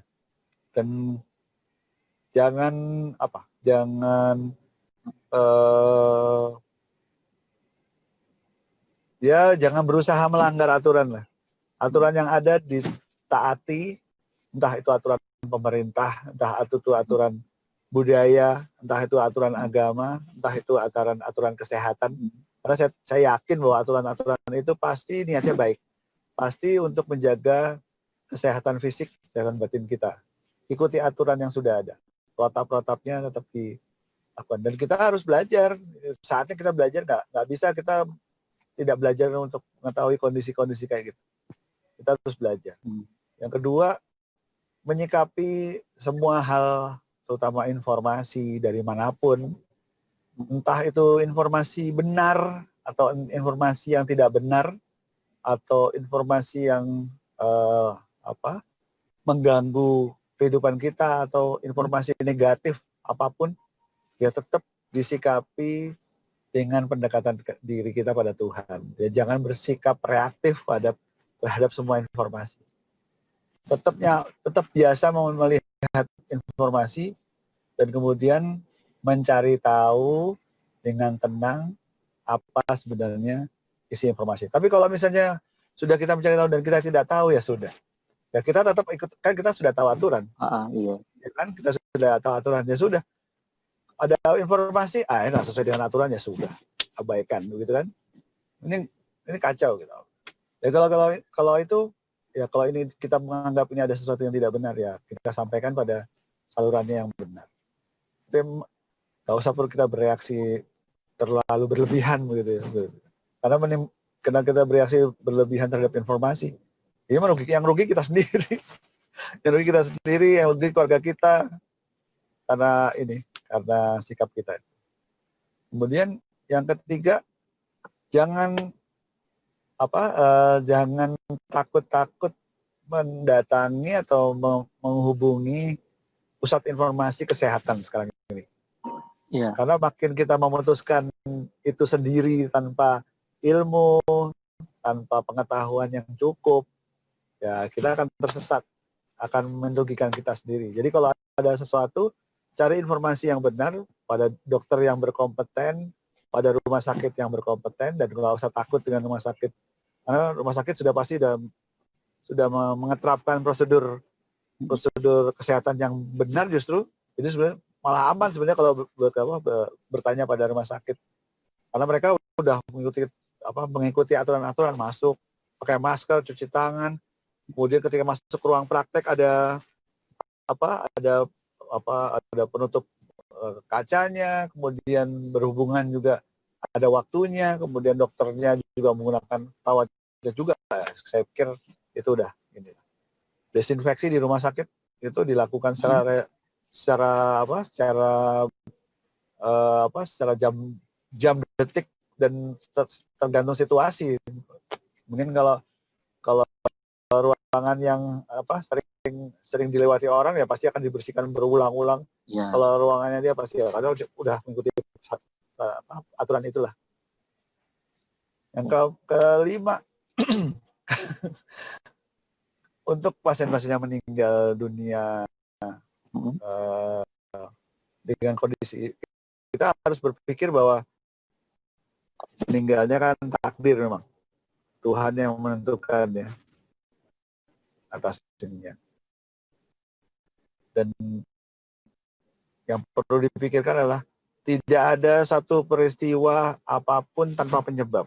Dan jangan jangan berusaha melanggar aturan lah. Aturan yang ada ditaati, entah itu aturan pemerintah, entah itu aturan budaya, entah itu aturan agama, entah itu aturan kesehatan. Karena saya yakin bahwa aturan-aturan itu pasti niatnya baik. Pasti untuk menjaga kesehatan fisik, kesehatan batin kita. Ikuti aturan yang sudah ada. Protap-protapnya tetap dilakukan. Dan kita harus belajar. Saatnya kita belajar, nggak bisa kita tidak belajar untuk mengetahui kondisi-kondisi kayak gitu. Kita harus belajar. Yang kedua, menyikapi semua hal, terutama informasi dari manapun, entah itu informasi benar atau informasi yang tidak benar, atau informasi yang mengganggu kehidupan kita, atau informasi negatif apapun, ya tetap disikapi dengan pendekatan diri kita pada Tuhan. Ya, jangan bersikap reaktif terhadap semua informasi. Tetap biasa melihat informasi dan kemudian mencari tahu dengan tenang apa sebenarnya isi informasi. Tapi kalau misalnya sudah kita mencari tahu dan kita tidak tahu, ya sudah. Ya kita tetap ikut, kan kita sudah tahu aturan. Iya. Ya kan kita sudah tahu aturan, ya sudah. Ada informasi, nggak sesuai dengan aturan, ya sudah, abaikan, begitu kan? Ini kacau gitu. Ya kalau itu, ya kalau ini kita menganggap ini ada sesuatu yang tidak benar, ya kita sampaikan pada salurannya yang benar. Tapi nggak usah perlu kita bereaksi terlalu berlebihan begitu ya. Karena kita bereaksi berlebihan terhadap informasi, ini yang rugi kita sendiri. Yang rugi kita sendiri, yang rugi keluarga kita, karena sikap kita. Kemudian yang ketiga, jangan takut-takut mendatangi atau menghubungi pusat informasi kesehatan sekarang ini. Iya. Karena makin kita memutuskan itu sendiri tanpa ilmu, tanpa pengetahuan yang cukup, ya kita akan tersesat, akan merugikan kita sendiri. Jadi kalau ada sesuatu, cari informasi yang benar pada dokter yang berkompeten, pada rumah sakit yang berkompeten, dan nggak usah takut dengan rumah sakit. Karena rumah sakit sudah pasti sudah mengeterapkan prosedur kesehatan yang benar justru. Ini sebenarnya malah aman sebenarnya kalau bertanya pada rumah sakit. Karena mereka sudah mengikuti aturan-aturan, masuk pakai masker, cuci tangan. Kemudian ketika masuk ke ruang praktek ada penutup kacanya, kemudian berhubungan juga ada waktunya, kemudian dokternya juga menggunakan perawatnya juga. Saya pikir itu udah ini. Desinfeksi di rumah sakit itu dilakukan secara jam detik dan tergantung situasi. Mungkin kalau ruangan yang sering dilewati orang, ya pasti akan dibersihkan berulang-ulang. Ya. Kalau ruangannya dia pasti karena udah mengikuti aturan itulah. Yang kelima, untuk pasien-pasien yang meninggal dunia dengan kondisi, kita harus berpikir bahwa meninggalnya kan takdir memang. Tuhan yang menentukan ya atas ininya. Dan yang perlu dipikirkan adalah tidak ada satu peristiwa apapun tanpa penyebab,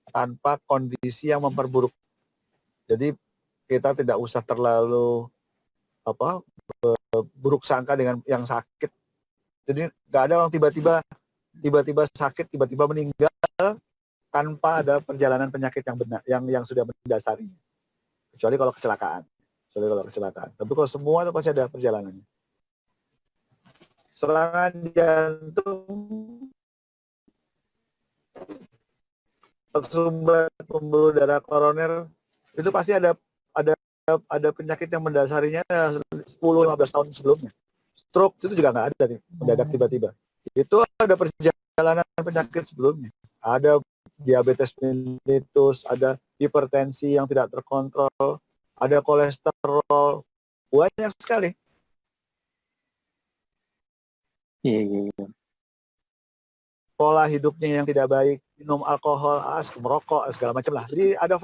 tanpa kondisi yang memperburuk. Jadi kita tidak usah terlalu buruk sangka dengan yang sakit. Jadi nggak ada orang tiba-tiba sakit, tiba-tiba meninggal tanpa ada perjalanan penyakit yang benar, yang sudah mendasarinya. Kecuali kalau kecelakaan. Tapi kalau semua itu pasti ada perjalanannya. Serangan jantung, tersumbat pembuluh darah koroner, itu pasti ada penyakit yang mendasarinya 10-15 tahun sebelumnya. Stroke itu juga nggak ada nih, mendadak tiba-tiba. Itu ada perjalanan penyakit sebelumnya. Ada diabetes mellitus, ada hipertensi yang tidak terkontrol, ada kolesterol, banyak sekali. Iya. Pola hidupnya yang tidak baik, minum alkohol, merokok, segala macam lah. Jadi ada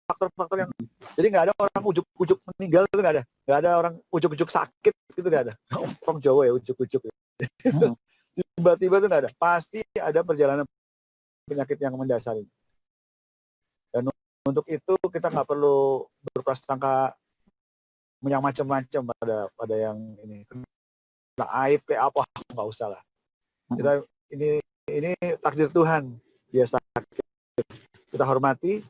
faktor-faktor yang, jadi nggak ada orang ujuk-ujuk meninggal, itu nggak ada orang ujuk-ujuk sakit, itu nggak ada. Orang Jawa ya ujuk-ujuk. Tiba-tiba itu nggak ada. Pasti ada perjalanan penyakit yang mendasari. Dan untuk itu kita nggak perlu berprasangka yang macam-macam pada yang ini. Nah, aib kayak apa, nggak usah lah. Kita ini takdir Tuhan, dia sakit, kita hormati.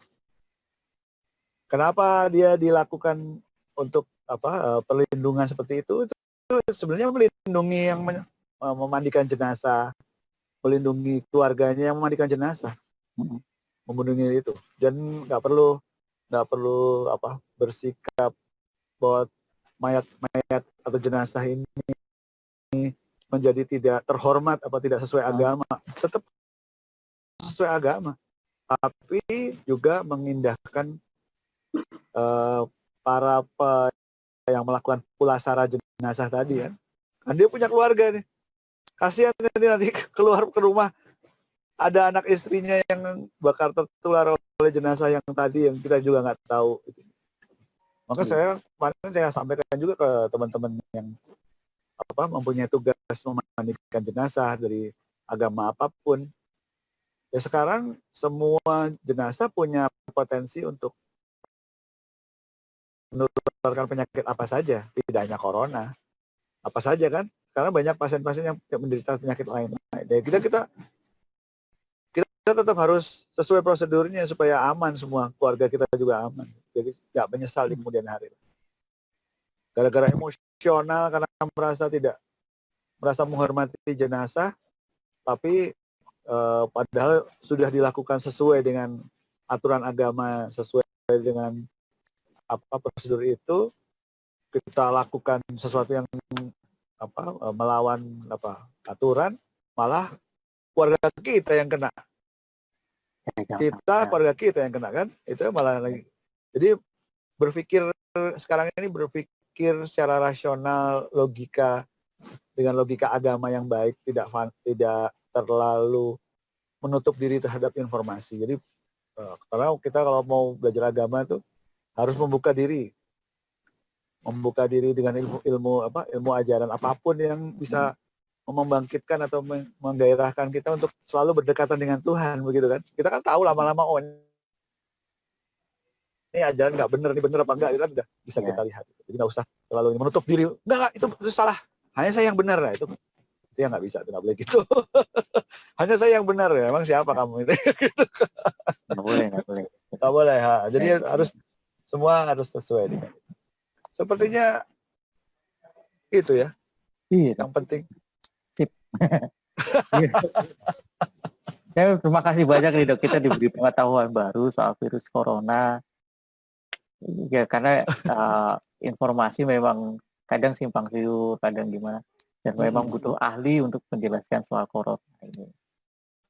Kenapa dia dilakukan untuk perlindungan seperti itu sebenarnya melindungi yang memandikan jenazah, melindungi keluarganya yang memandikan jenazah, melindungi itu. Dan nggak perlu bersikap bahwa mayat atau jenazah ini menjadi tidak terhormat atau tidak sesuai agama. Tetap sesuai agama, tapi juga mengindahkan para yang melakukan pulasara jenazah tadi kan dia punya keluarga nih, kasihan nanti keluar ke rumah ada anak istrinya yang bakal tertular oleh jenazah yang tadi yang kita juga nggak tahu. Maka saya sampaikan juga ke teman-teman yang mempunyai tugas memandikan jenazah dari agama apapun. Ya sekarang semua jenazah punya potensi untuk menularkan penyakit apa saja, tidak hanya corona, apa saja kan? Karena banyak pasien-pasien yang menderita penyakit lain. Ya kita tetap harus sesuai prosedurnya supaya aman semua, keluarga kita juga aman. Jadi nggak menyesal di kemudian hari. Gara-gara emosional karena merasa menghormati jenazah, tapi padahal sudah dilakukan sesuai dengan aturan agama, sesuai dengan prosedur itu, kita lakukan sesuatu yang melawan aturan, malah keluarga kita yang kena. Keluarga kita yang kena kan, itu malah lagi. Jadi sekarang ini berpikir secara rasional, dengan logika agama yang baik, tidak terlalu menutup diri terhadap informasi. Jadi karena kita kalau mau belajar agama itu harus membuka diri dengan ilmu ajaran apapun yang bisa membangkitkan atau menggairahkan kita untuk selalu berdekatan dengan Tuhan, begitu kan? Kita kan tahu lama-lama ini ajaran nggak bener, ini bener apa enggak, itu kan udah bisa kita lihat. Jadi nggak usah terlalu menutup diri. Enggak, itu salah. Hanya saya yang benar, itu yang nggak bisa, itu nggak boleh gitu. Hanya saya yang benar ya, emang siapa kamu itu? Nggak boleh. Jadi semua harus sesuai dengan itu. Sepertinya itu ya. Iya, yang penting. Sip. Ya, terima kasih banyak nih dok, kita diberi pengetahuan baru soal virus corona. Ya karena informasi memang kadang simpang siur, kadang gimana, dan memang butuh ahli untuk menjelaskan soal corona ini.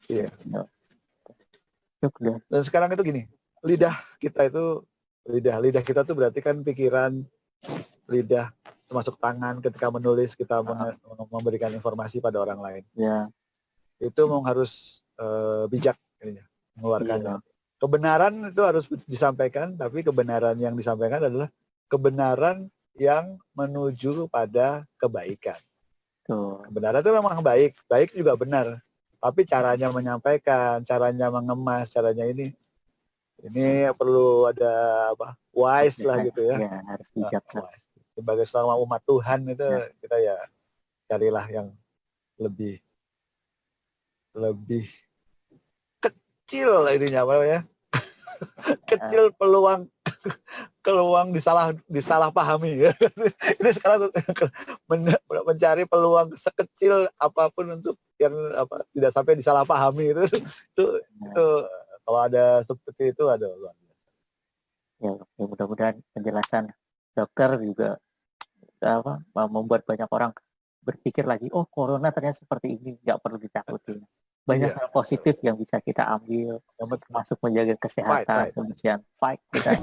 Iya. Ya. Dan sekarang itu gini, lidah kita tuh berarti kan pikiran, lidah termasuk tangan ketika menulis kita memberikan informasi pada orang lain. Ya. Itu memang harus bijak mengeluarkannya. Kebenaran itu harus disampaikan, tapi kebenaran yang disampaikan adalah kebenaran yang menuju pada kebaikan. Tuh. Kebenaran itu memang baik, baik juga benar. Tapi caranya menyampaikan, caranya mengemas, caranya ini perlu ada wise lah gitu ya. Ya, harus bijak. Wise. Sebagai seorang umat Tuhan itu kita ya carilah yang lebih kecil ininya apa ya. Kecil peluang disalahpahami ya. Ini sekarang mencari peluang sekecil apapun untuk yang tidak sampai disalahpahami itu kalau ada seperti itu ada luar biasa. Ya, mudah-mudahan penjelasan dokter juga membuat banyak orang berpikir lagi, oh corona ternyata seperti ini, nggak perlu ditakuti. Banyak hal positif yang bisa kita ambil, termasuk menjaga kesehatan, kemudian fight kita.